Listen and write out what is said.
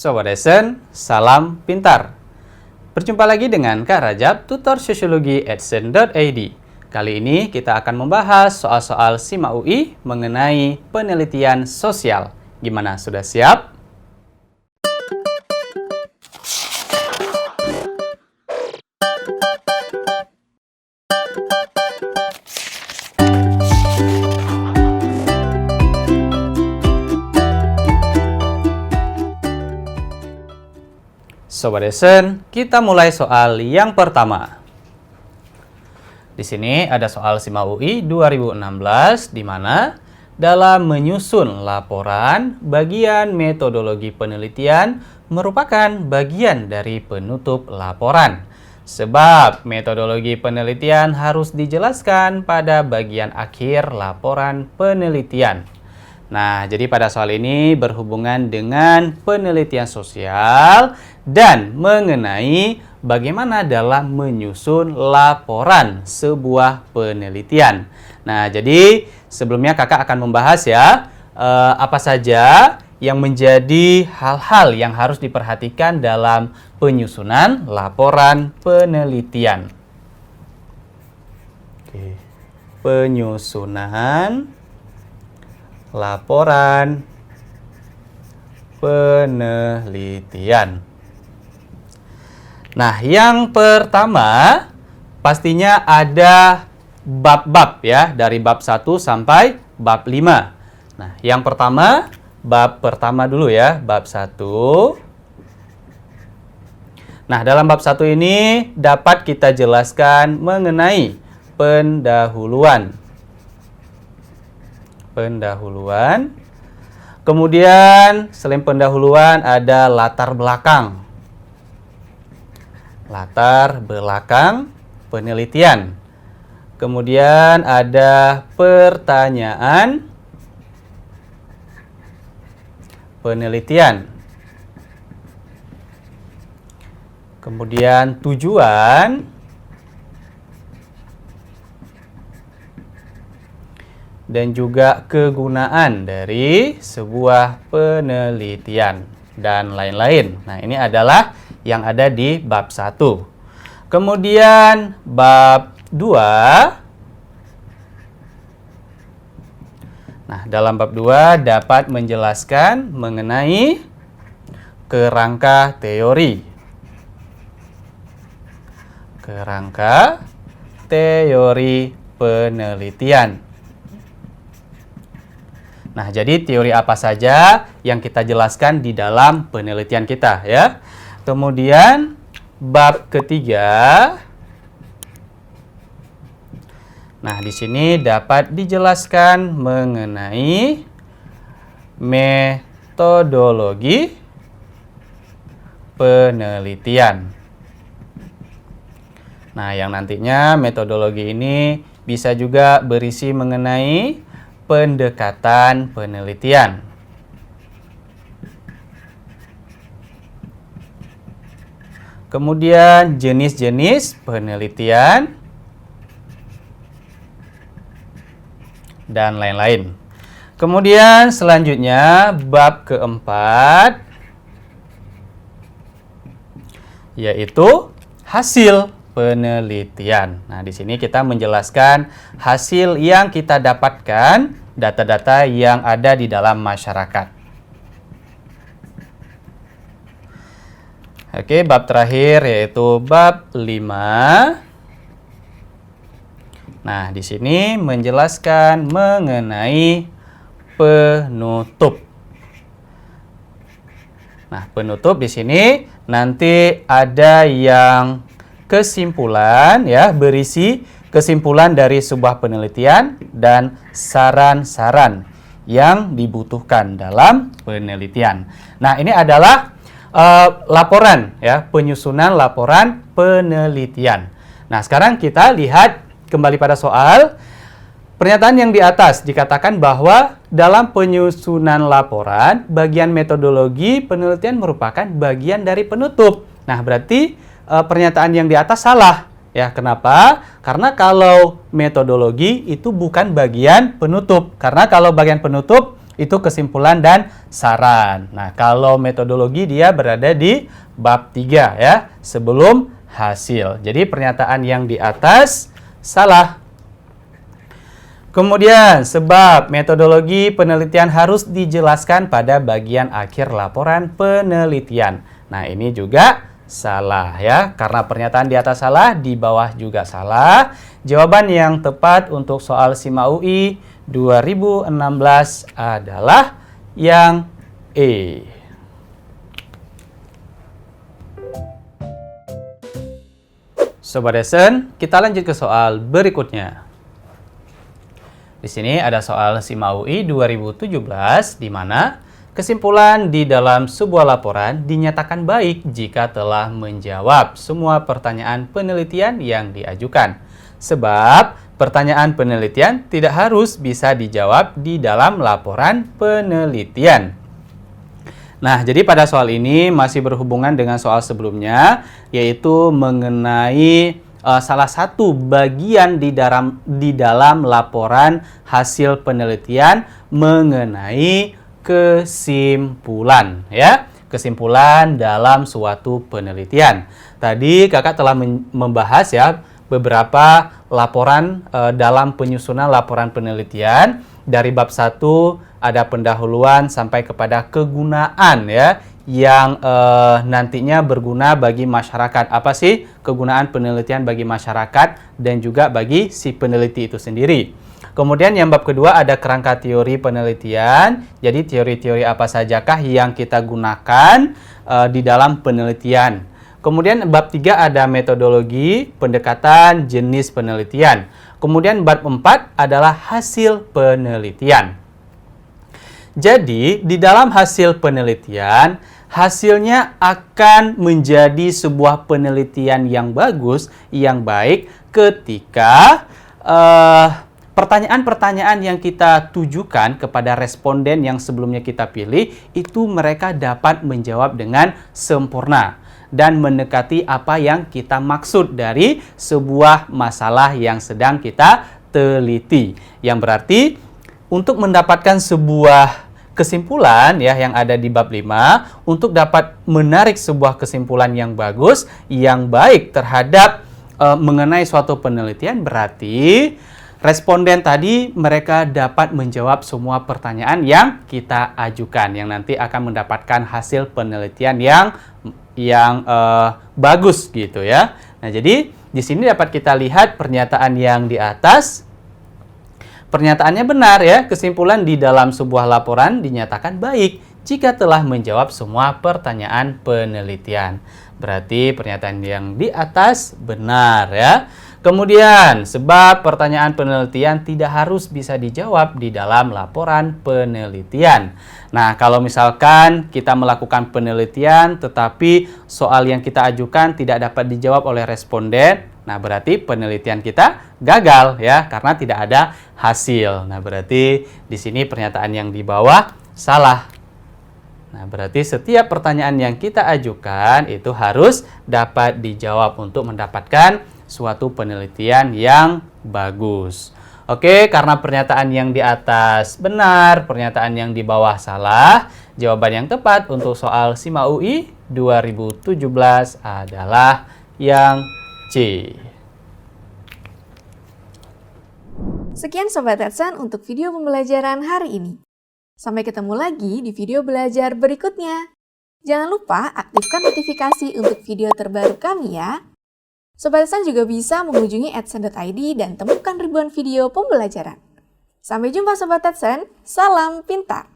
Sobat Esen, salam pintar. Berjumpa lagi dengan Kak Rajab, tutor sosiologi @sen.id. Kali ini kita akan membahas soal-soal SIMA UI mengenai penelitian sosial. Gimana, sudah siap? Sobat Esen, kita mulai soal yang pertama. Di sini ada soal SIMA UI 2016 di mana dalam menyusun laporan, bagian metodologi penelitian merupakan bagian dari penutup laporan. Sebab metodologi penelitian harus dijelaskan pada bagian akhir laporan penelitian. Nah, jadi pada soal ini berhubungan dengan penelitian sosial dan mengenai bagaimana dalam menyusun laporan sebuah penelitian. Nah, jadi sebelumnya kakak akan membahas ya, apa saja yang menjadi hal-hal yang harus diperhatikan dalam penyusunan laporan penelitian. Oke. Penyusunan laporan penelitian. Nah, yang pertama pastinya ada bab-bab ya, dari bab 1 sampai bab 5. Nah, yang pertama, bab pertama dulu ya, bab 1. Nah, dalam bab 1 ini dapat kita jelaskan mengenai pendahuluan. Kemudian selain pendahuluan ada latar belakang penelitian. Kemudian ada pertanyaan penelitian. Kemudian tujuan. Dan juga kegunaan dari sebuah penelitian dan lain-lain. Nah, ini adalah yang ada di bab 1. Kemudian bab 2. Nah, dalam bab 2 dapat menjelaskan mengenai kerangka teori. Kerangka teori penelitian. Nah, jadi teori apa saja yang kita jelaskan di dalam penelitian kita ya. Kemudian bab ketiga. Nah, di sini dapat dijelaskan mengenai metodologi penelitian. Nah, yang nantinya metodologi ini bisa juga berisi mengenai pendekatan penelitian. Kemudian jenis-jenis penelitian dan lain-lain. Kemudian selanjutnya bab keempat yaitu hasil penelitian. Nah, di sini kita menjelaskan hasil yang kita dapatkan, data-data yang ada di dalam masyarakat. Oke, bab terakhir yaitu bab 5. Nah, di sini menjelaskan mengenai penutup. Nah, penutup di sini nanti ada yang kesimpulan ya, berisi kesimpulan dari sebuah penelitian dan saran-saran yang dibutuhkan dalam penelitian. Nah, ini adalah laporan ya, penyusunan laporan penelitian. Nah, sekarang kita lihat kembali pada soal. Pernyataan yang di atas dikatakan bahwa dalam penyusunan laporan, bagian metodologi penelitian merupakan bagian dari penutup. Nah, berarti pernyataan yang di atas salah. Ya, kenapa? Karena kalau metodologi itu bukan bagian penutup. Karena kalau bagian penutup itu kesimpulan dan saran. Nah, kalau metodologi dia berada di bab 3 ya, sebelum hasil. Jadi pernyataan yang di atas salah. Kemudian, sebab metodologi penelitian harus dijelaskan pada bagian akhir laporan penelitian. Nah, ini juga salah ya, karena pernyataan di atas salah, di bawah juga salah. Jawaban yang tepat untuk soal SIMA UI 2016 adalah yang E. Sobat Lesson, kita lanjut ke soal berikutnya. Di sini ada soal SIMA UI 2017 di mana kesimpulan di dalam sebuah laporan dinyatakan baik jika telah menjawab semua pertanyaan penelitian yang diajukan. Sebab pertanyaan penelitian tidak harus bisa dijawab di dalam laporan penelitian. Nah, jadi pada soal ini masih berhubungan dengan soal sebelumnya, yaitu mengenai salah satu bagian di dalam laporan hasil penelitian mengenai kesimpulan ya, kesimpulan dalam suatu penelitian. Tadi kakak telah membahas ya beberapa laporan dalam penyusunan laporan penelitian. Dari bab 1 ada pendahuluan sampai kepada kegunaan ya, yang nantinya berguna bagi masyarakat. Apa sih kegunaan penelitian bagi masyarakat dan juga bagi si peneliti itu sendiri. Kemudian yang bab kedua ada kerangka teori penelitian. Jadi teori-teori apa sajakah yang kita gunakan di dalam penelitian. Kemudian bab 3 ada metodologi, pendekatan, jenis penelitian. Kemudian bab 4 adalah hasil penelitian. Jadi di dalam hasil penelitian, hasilnya akan menjadi sebuah penelitian yang bagus, yang baik ketika pertanyaan-pertanyaan yang kita tujukan kepada responden yang sebelumnya kita pilih, itu mereka dapat menjawab dengan sempurna dan mendekati apa yang kita maksud dari sebuah masalah yang sedang kita teliti. Yang berarti untuk mendapatkan sebuah kesimpulan ya yang ada di bab 5, untuk dapat menarik sebuah kesimpulan yang bagus, yang baik terhadap mengenai suatu penelitian, berarti responden tadi mereka dapat menjawab semua pertanyaan yang kita ajukan, yang nanti akan mendapatkan hasil penelitian yang bagus gitu ya. Nah, jadi di sini dapat kita lihat pernyataan yang di atas. Pernyataannya benar ya, kesimpulan di dalam sebuah laporan dinyatakan baik jika telah menjawab semua pertanyaan penelitian. Berarti pernyataan yang di atas benar ya. Kemudian, sebab pertanyaan penelitian tidak harus bisa dijawab di dalam laporan penelitian. Nah, kalau misalkan kita melakukan penelitian tetapi soal yang kita ajukan tidak dapat dijawab oleh responden, nah berarti penelitian kita gagal ya, karena tidak ada hasil. Nah, berarti di sini pernyataan yang di bawah salah. Nah, berarti setiap pertanyaan yang kita ajukan itu harus dapat dijawab untuk mendapatkan suatu penelitian yang bagus. Oke, karena pernyataan yang di atas benar, pernyataan yang di bawah salah, jawaban yang tepat untuk soal SIMA UI 2017 adalah yang C. Sekian Sobat Edson untuk video pembelajaran hari ini. Sampai ketemu lagi di video belajar berikutnya. Jangan lupa aktifkan notifikasi untuk video terbaru kami ya. Sobat Edson juga bisa mengunjungi edson.id dan temukan ribuan video pembelajaran. Sampai jumpa Sobat Edson, salam pintar!